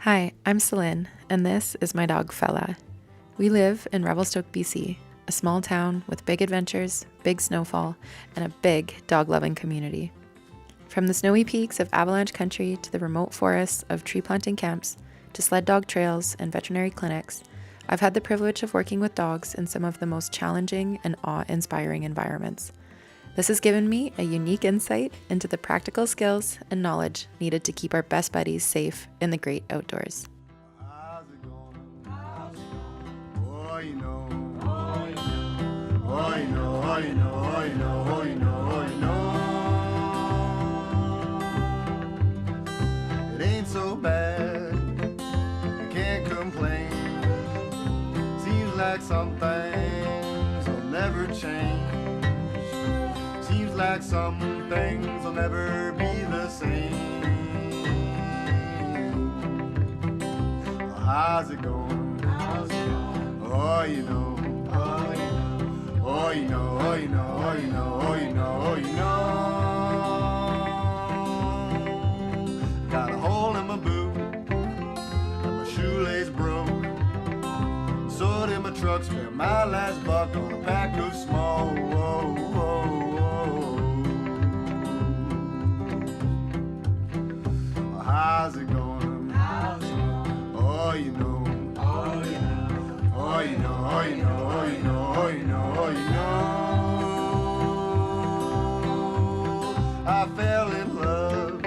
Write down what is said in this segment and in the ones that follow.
Hi, I'm Celine, and this is my dog Fella. We live in Revelstoke, BC, a small town with big adventures, big snowfall, and a big dog-loving community. From the snowy peaks of avalanche country to the remote forests of tree planting camps to sled dog trails and veterinary clinics, I've had the privilege of working with dogs in some of the most challenging and awe-inspiring environments. This has given me a unique insight into the practical skills and knowledge needed to keep our best buddies safe in the great outdoors. How's it going? How's it going? Oh, you know. Oh, you know. Oh, you know. Oh, you know. Oh, you know. Oh, you know. Oh, you know. It ain't so bad. I can't complain. Seems like some things will never change. Seems like some things will never be the same. How's it going? How's it going? Oh, you know. Oh, you know. Oh, you know. Oh, you know. Oh, you know. Oh, you know. Oh, you know. Got a hole in my boot, and my shoelace broke. So did my truck, spent my last buck on a pack of small. Whoa, whoa, whoa. How's it going? How's it going? Oh, you know. Oh, you know. Oh, you know. Oh, you know. Oh, you know. Oh, you know. Oh, you know. I fell in love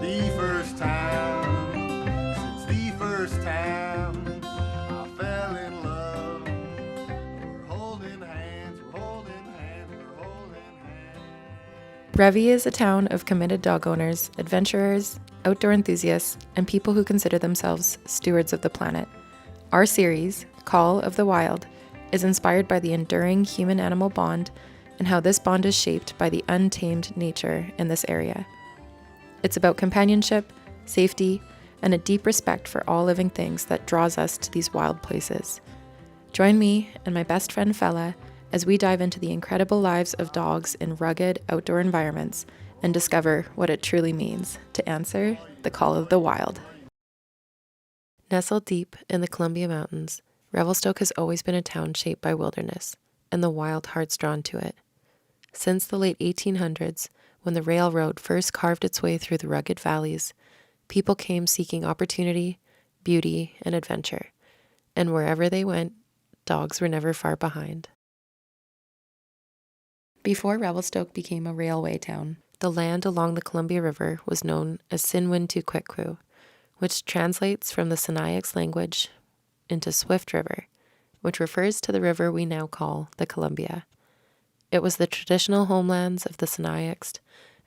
the first time. Since the first time I fell in love. We're holding hands. We're holding hands. We're holding hands. Revi is a town of committed dog owners, adventurers, outdoor enthusiasts, and people who consider themselves stewards of the planet. Our series, Call of the Wild, is inspired by the enduring human-animal bond and how this bond is shaped by the untamed nature in this area. It's about companionship, safety, and a deep respect for all living things that draws us to these wild places. Join me and my best friend Fella as we dive into the incredible lives of dogs in rugged outdoor environments and discover what it truly means to answer the call of the wild. Nestled deep in the Columbia Mountains, Revelstoke has always been a town shaped by wilderness and the wild hearts drawn to it. Since the late 1800s, when the railroad first carved its way through the rugged valleys, people came seeking opportunity, beauty, and adventure. And wherever they went, dogs were never far behind. Before Revelstoke became a railway town, the land along the Columbia River was known as Sinwin-tu-Quicku, which translates from the Sinixt language into Swift River, which refers to the river we now call the Columbia. It was the traditional homelands of the Sinixt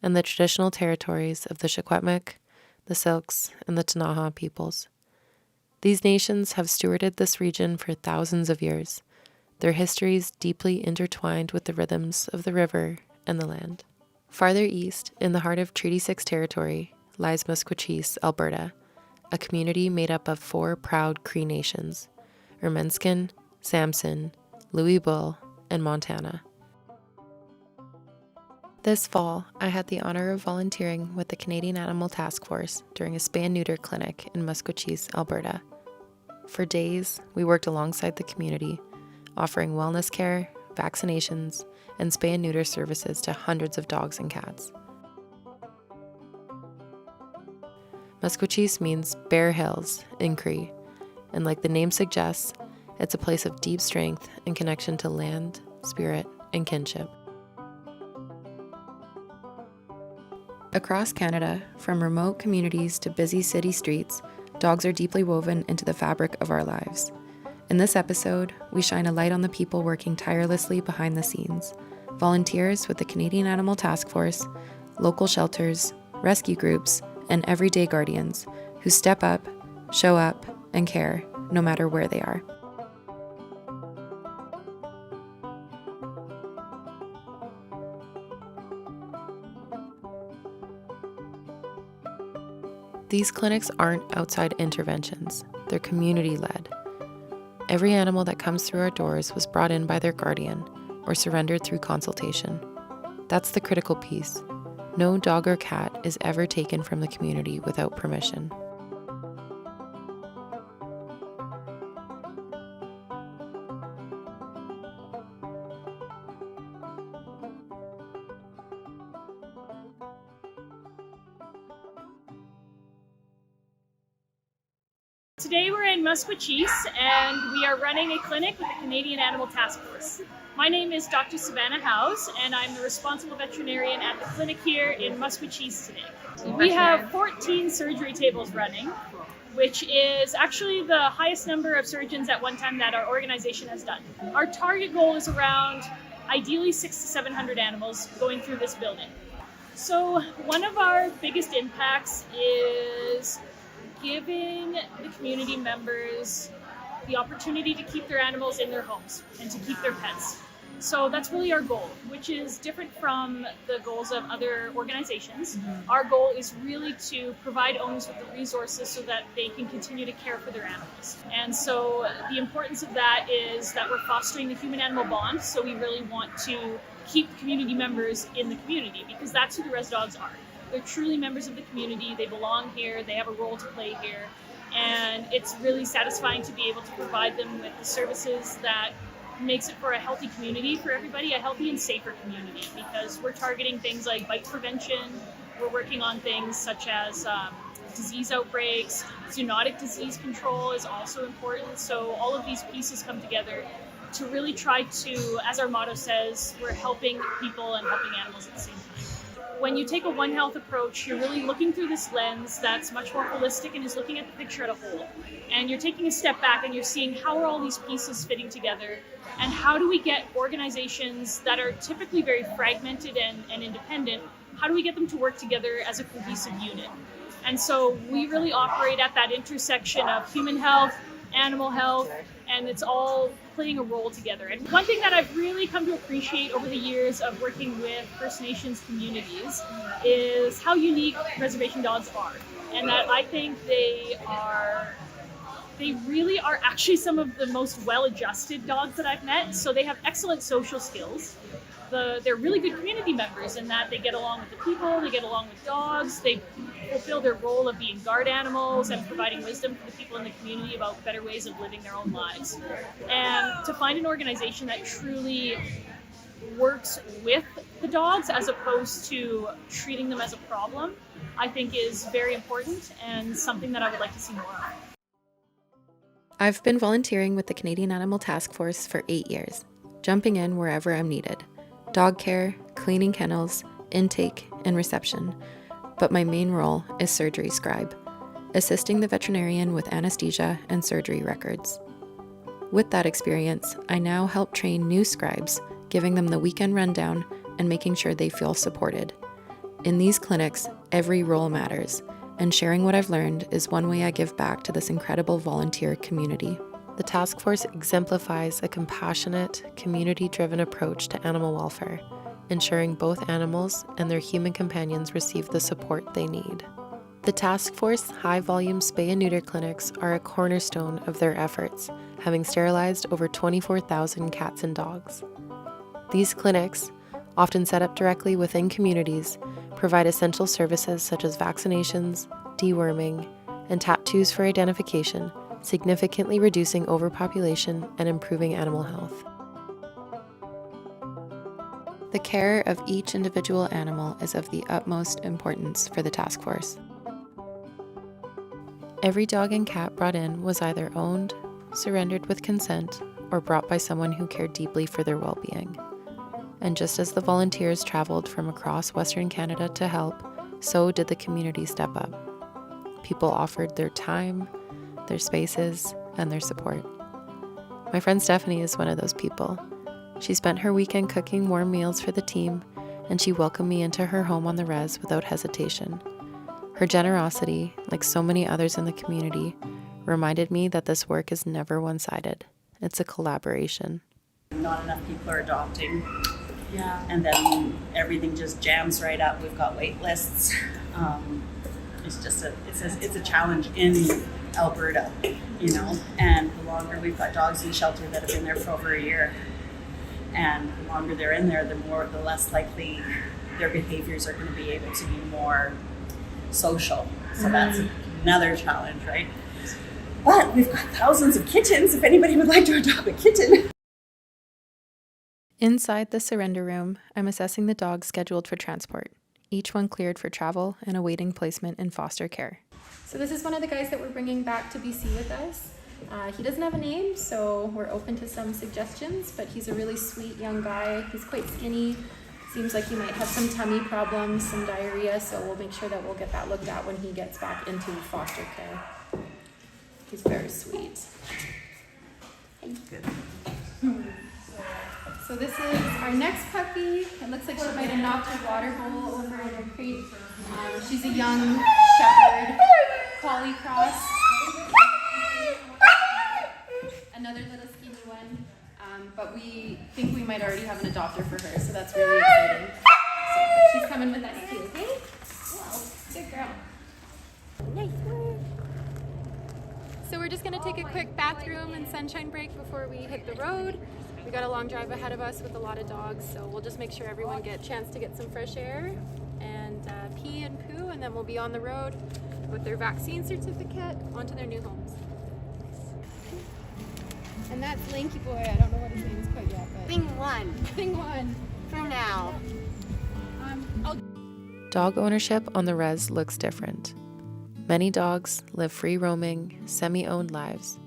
and the traditional territories of the Secwepemc, the Syilx, and the Ktunaxa peoples. These nations have stewarded this region for thousands of years, their histories deeply intertwined with the rhythms of the river and the land. Farther east, in the heart of Treaty 6 territory, lies Maskwacîs, Alberta, a community made up of 4 proud Cree nations, Ermineskin, Samson, Louisville, and Montana. This fall, I had the honor of volunteering with the Canadian Animal Task Force during a spay-and-neuter clinic in Maskwacîs, Alberta. For days, we worked alongside the community, offering wellness care, vaccinations, and spay and neuter services to hundreds of dogs and cats. Maskwacîs means bare hills in Cree, and like the name suggests, it's a place of deep strength and connection to land, spirit, and kinship. Across Canada, from remote communities to busy city streets, dogs are deeply woven into the fabric of our lives. In this episode, we shine a light on the people working tirelessly behind the scenes, volunteers with the Canadian Animal Task Force, local shelters, rescue groups, and everyday guardians who step up, show up, and care no matter where they are. These clinics aren't outside interventions, they're community-led. Every animal that comes through our doors was brought in by their guardian or surrendered through consultation. That's the critical piece. No dog or cat is ever taken from the community without permission. Today we're in Maskwacîs and we are running a clinic with the Canadian Animal Task Force. My name is Dr. Savannah House and I'm the responsible veterinarian at the clinic here in Maskwacîs today. We have 14 surgery tables running, which is actually the highest number of surgeons at one time that our organization has done. Our target goal is around ideally 600 to 700 animals going through this building. So one of our biggest impacts is giving the community members the opportunity to keep their animals in their homes and to keep their pets. So that's really our goal, which is different from the goals of other organizations. Our goal is really to provide owners with the resources so that they can continue to care for their animals. And so the importance of that is that we're fostering the human-animal bond. So we really want to keep community members in the community because that's who the Rez Dogs are. They're truly members of the community. They belong here. They have a role to play here. And it's really satisfying to be able to provide them with the services that makes it for a healthy community for everybody, a healthy and safer community, because we're targeting things like bite prevention. We're working on things such as disease outbreaks. Zoonotic disease control is also important. So all of these pieces come together to really try to, as our motto says, we're helping people and helping animals at the same time. When you take a One Health approach, you're really looking through this lens that's much more holistic and is looking at the picture as a whole. And you're taking a step back and you're seeing how are all these pieces fitting together and how do we get organizations that are typically very fragmented and independent, how do we get them to work together as a cohesive unit? And so we really operate at that intersection of human health, animal health, and it's all playing a role together. And one thing that I've really come to appreciate over the years of working with First Nations communities is how unique reservation dogs are. And that I think they really are actually some of the most well-adjusted dogs that I've met. So they have excellent social skills. They're really good community members in that they get along with the people, they get along with dogs, they fulfill their role of being guard animals and providing wisdom for the people in the community about better ways of living their own lives. And to find an organization that truly works with the dogs as opposed to treating them as a problem, I think is very important and something that I would like to see more of. I've been volunteering with the Canadian Animal Task Force for 8 years, jumping in wherever I'm needed. Dog care, cleaning kennels, intake, and reception. But my main role is surgery scribe, assisting the veterinarian with anesthesia and surgery records. With that experience, I now help train new scribes, giving them the weekend rundown and making sure they feel supported. In these clinics, every role matters, and sharing what I've learned is one way I give back to this incredible volunteer community. The task force exemplifies a compassionate, community-driven approach to animal welfare, ensuring both animals and their human companions receive the support they need. The task force high-volume spay and neuter clinics are a cornerstone of their efforts, having sterilized over 24,000 cats and dogs. These clinics, often set up directly within communities, provide essential services such as vaccinations, deworming, and tattoos for identification, significantly reducing overpopulation and improving animal health. The care of each individual animal is of the utmost importance for the task force. Every dog and cat brought in was either owned, surrendered with consent, or brought by someone who cared deeply for their well-being. And just as the volunteers traveled from across Western Canada to help, so did the community step up. People offered their time, their spaces, and their support. My friend Stephanie is one of those people. She spent her weekend cooking warm meals for the team, and she welcomed me into her home on the Rez without hesitation. Her generosity, like so many others in the community, reminded me that this work is never one-sided. It's a collaboration. Not enough people are adopting. Yeah. And then everything just jams right up. We've got wait lists. It's a challenge in Alberta, and the longer we've got dogs in shelter that have been there for over a year, and the longer they're in there, the less likely their behaviors are going to be able to be more social. So that's another challenge, right? But we've got thousands of kittens if anybody would like to adopt a kitten. Inside the surrender room, I'm assessing the dogs scheduled for transport, each one cleared for travel and awaiting placement in foster care. So this is one of the guys that we're bringing back to BC with us. He doesn't have a name, so we're open to some suggestions, but he's a really sweet young guy. He's quite skinny. Seems like he might have some tummy problems, some diarrhea, so we'll make sure that we'll get that looked at when he gets back into foster care. He's very sweet. Good. So this is our next puppy. It looks like she might have knocked her water bowl over in her crate. She's a young shepherd collie cross. Another little skinny one. But we think we might already have an adopter for her, so that's really exciting. So she's coming with us too, okay? Wow, good girl. Nice. So we're just gonna take a quick bathroom and sunshine break before we hit the road. We got a long drive ahead of us with a lot of dogs, so we'll just make sure everyone get a chance to get some fresh air and pee and poo, and then we'll be on the road with their vaccine certificate onto their new homes. And that's Lanky Boy. I don't know what his name is quite yet, but Thing one Thing One for now. Dog ownership on the Rez looks different. Many dogs live free roaming, semi-owned lives,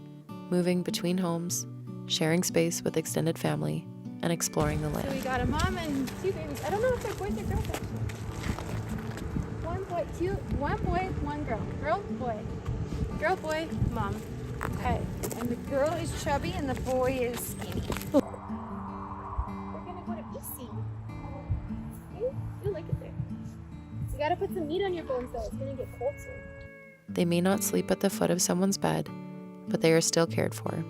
moving between homes, sharing space with extended family, and exploring the land. So we got a mom and two babies. I don't know if they're boys or girls actually. One boy, one girl. Girl, boy. Girl, boy, mom. Okay. And the girl is chubby and the boy is skinny. We're gonna go to BC. You like it there. You gotta put some meat on your bones though. It's gonna get cold soon. They may not sleep at the foot of someone's bed, but they are still cared for.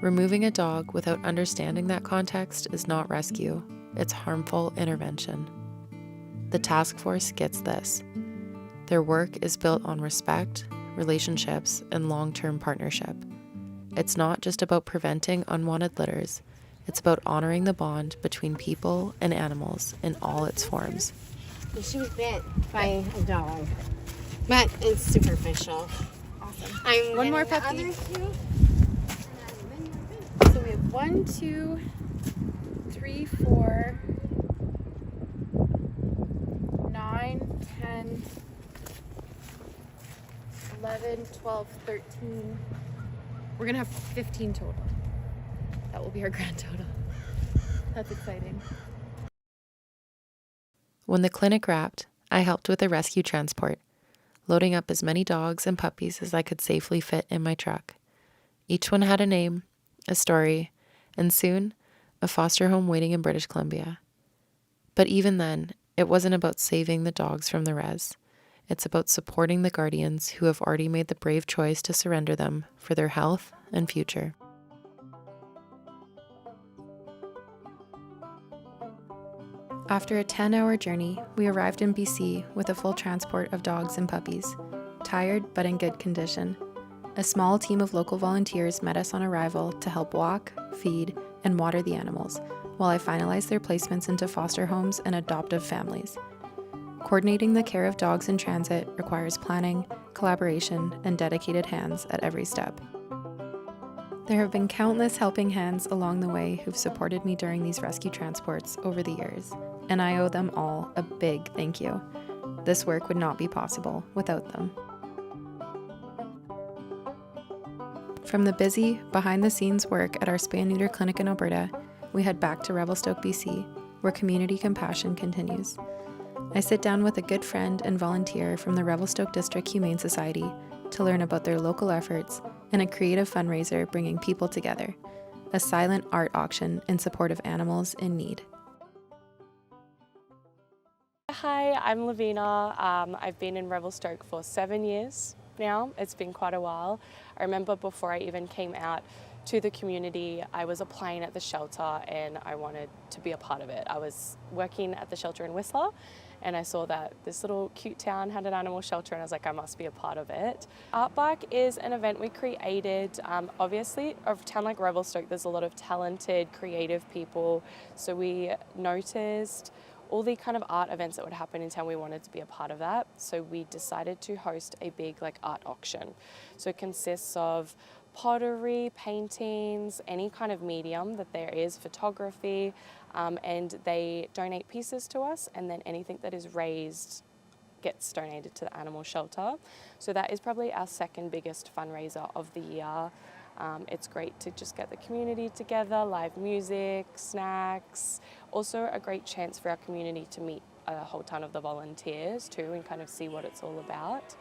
Removing a dog without understanding that context is not rescue, it's harmful intervention. The task force gets this. Their work is built on respect, relationships, and long-term partnership. It's not just about preventing unwanted litters, it's about honoring the bond between people and animals in all its forms. She was bit by a dog, but it's superficial. Awesome. I'm One more getting puppy. The other two. So we have 1, 2, 3, 4, 9, 10, 11, 12, 13. We're gonna have 15 total. That will be our grand total. That's exciting. When the clinic wrapped, I helped with the rescue transport, loading up as many dogs and puppies as I could safely fit in my truck. Each one had a name, a story, and soon, a foster home waiting in British Columbia. But even then, it wasn't about saving the dogs from the Rez. It's about supporting the guardians who have already made the brave choice to surrender them for their health and future. After a 10-hour journey, we arrived in BC with a full transport of dogs and puppies, tired but in good condition. A small team of local volunteers met us on arrival to help walk, feed, and water the animals, while I finalized their placements into foster homes and adoptive families. Coordinating the care of dogs in transit requires planning, collaboration, and dedicated hands at every step. There have been countless helping hands along the way who've supported me during these rescue transports over the years, and I owe them all a big thank you. This work would not be possible without them. From the busy, behind-the-scenes work at our spay-and-neuter clinic in Alberta, we head back to Revelstoke, BC, where community compassion continues. I sit down with a good friend and volunteer from the Revelstoke District Humane Society to learn about their local efforts and a creative fundraiser bringing people together, a silent art auction in support of animals in need. Hi, I'm Lavina. I've been in Revelstoke for 7 years now. It's been quite a while. I remember before I even came out to the community, I was applying at the shelter and I wanted to be a part of it. I was working at the shelter in Whistler and I saw that this little cute town had an animal shelter and I was like, I must be a part of it. Art Bike is an event we created. Obviously, a town like Revelstoke, there's a lot of talented, creative people. So we noticed all the kind of art events that would happen in town, we wanted to be a part of that. So we decided to host a big art auction. So it consists of pottery, paintings, any kind of medium that there is, photography, and they donate pieces to us, and then anything that is raised gets donated to the animal shelter. So that is probably our second biggest fundraiser of the year. It's great to just get the community together, live music, snacks, also a great chance for our community to meet a whole ton of the volunteers too and kind of see what it's all about.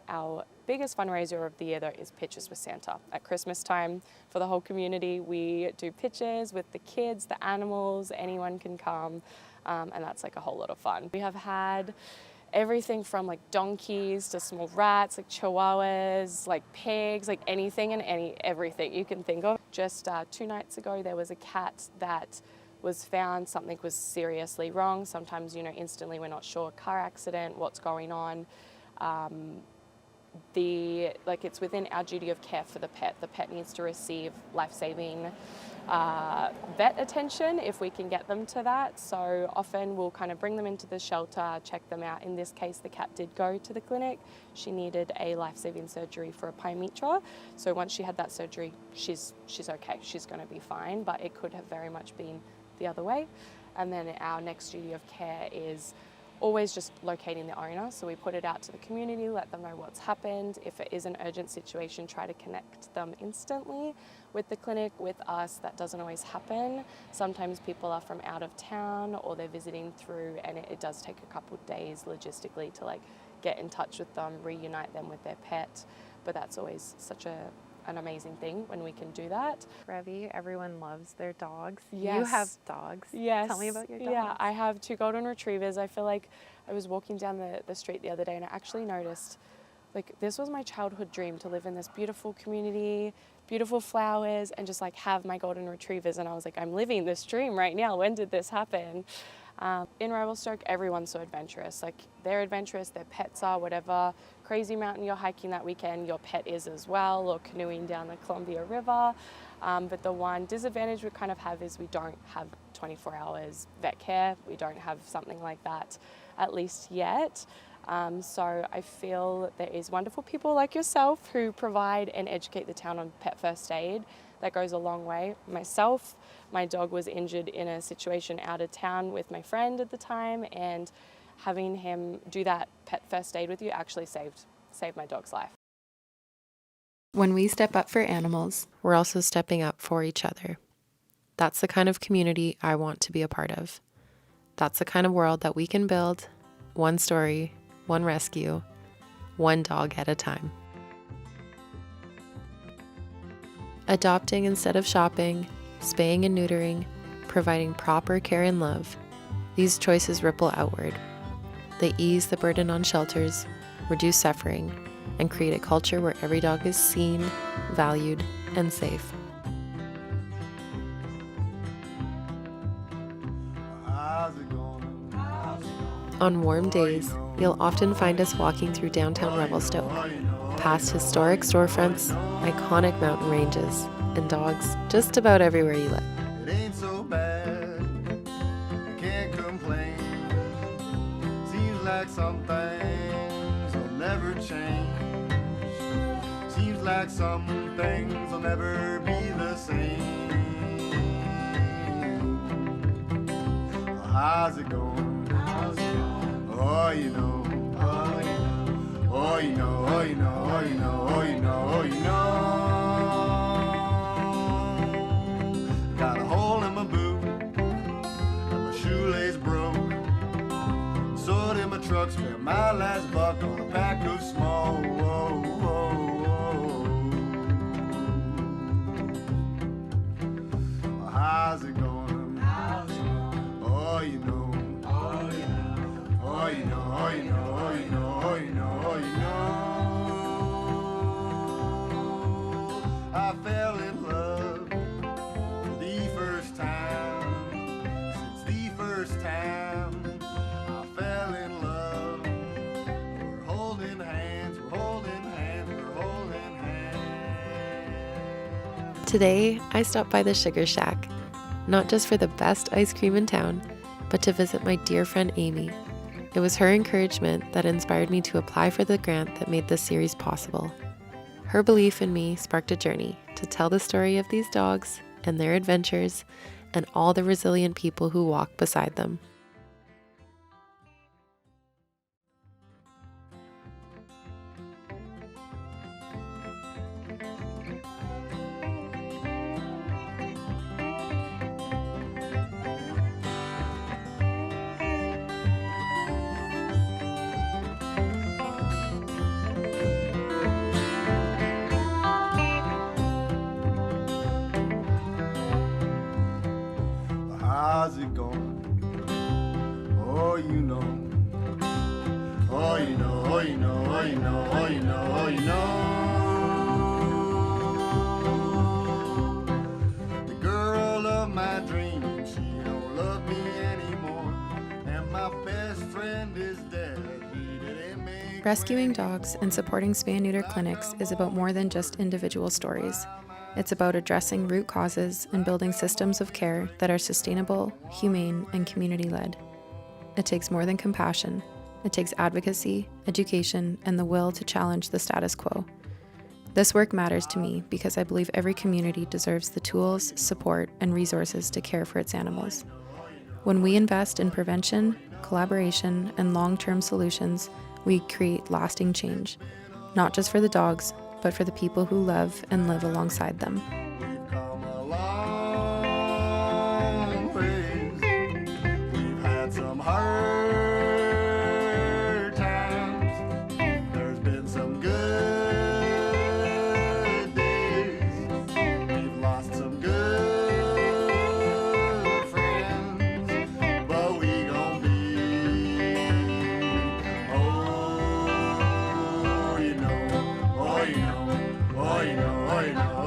Our biggest fundraiser of the year though is Pictures with Santa. At Christmas time for the whole community, we do pictures with the kids, the animals, anyone can come, and that's like a whole lot of fun. We have had everything from like donkeys to small rats, like chihuahuas, like pigs, like anything and everything you can think of. Just 2 nights ago there was a cat that was found, something was seriously wrong. Sometimes, instantly we're not sure, car accident, what's going on. It's within our duty of care for the pet. The pet needs to receive life-saving vet attention if we can get them to that. So often we'll kind of bring them into the shelter, check them out. In this case, the cat did go to the clinic. She needed a life-saving surgery for a pyometra. So once she had that surgery, she's okay. She's going to be fine, but it could have very much been the other way. And then our next duty of care is always just locating the owner. So we put it out to the community, let them know what's happened. If it is an urgent situation, try to connect them instantly with the clinic. With us, that doesn't always happen. Sometimes people are from out of town or they're visiting through, and it does take a couple of days logistically to get in touch with them, reunite them with their pet. But that's always such an amazing thing when we can do that. Revy, everyone loves their dogs. Yes. You have dogs. Yes. Tell me about your dogs. Yeah, I have 2 golden retrievers. I feel like I was walking down the street the other day and I actually noticed this was my childhood dream, to live in this beautiful community, beautiful flowers, and just have my golden retrievers. And I was like, I'm living this dream right now. When did this happen? In Revelstoke, everyone's so adventurous. They're adventurous, their pets are, whatever crazy mountain you're hiking that weekend, your pet is as well, or canoeing down the Columbia River. But the one disadvantage we kind of have is we don't have 24 hours vet care. We don't have something like that, at least yet. So I feel there is wonderful people like yourself who provide and educate the town on pet first aid. That goes a long way. Myself, my dog was injured in a situation out of town with my friend at the time, and having him do that pet first aid with you actually saved my dog's life. When we step up for animals, we're also stepping up for each other. That's the kind of community I want to be a part of. That's the kind of world that we can build, one story, one rescue, one dog at a time. Adopting instead of shopping, spaying and neutering, providing proper care and love, these choices ripple outward. They ease the burden on shelters, reduce suffering, and create a culture where every dog is seen, valued, and safe. On warm days, you'll often find us walking through downtown Revelstoke, past historic storefronts, iconic mountain ranges, and dogs just about everywhere you look. It ain't so bad, I can't complain. Seems like some things will never change. Seems like some things will never be the same. Well, how's it going? Oh, you know. Oh, you know, oh, you know, oh, you know, oh, you know, oh, you know. Got a hole in my boot, and my shoelace broke. Sold in my truck, spent my last buck on a pack of small. Whoa, whoa, whoa. How's it going? Oh, you know. Oh, you know, oh, you know, oh, you know, oh, you know, oh, you know. I fell in love for the first time. Since the first time I fell in love. We're holding hands, we're holding hands, we're holding hands. Today, I stopped by the Sugar Shack, not just for the best ice cream in town, but to visit my dear friend Amy. It was her encouragement that inspired me to apply for the grant that made this series possible. Her belief in me sparked a journey to tell the story of these dogs and their adventures and all the resilient people who walk beside them. How's it going? Oh, you know. Oh, you know, oh, you know, oh, you know, oh, you know, oh, you know. The girl of my dreams, she don't love me anymore. And my best friend is dead. He didn't make Rescuing dogs and supporting spay-neuter clinics is about more than just individual stories. It's about addressing root causes and building systems of care that are sustainable, humane, and community-led. It takes more than compassion. It takes advocacy, education, and the will to challenge the status quo. This work matters to me because I believe every community deserves the tools, support, and resources to care for its animals. When we invest in prevention, collaboration, and long-term solutions, we create lasting change, not just for the dogs, but for the people who love and live alongside them. We've come a long ways. We've had some hard times. There's been some good days. We've lost some good friends. But we gon' be, oh, you know, oh, you know. Oh, you know, oh, you know,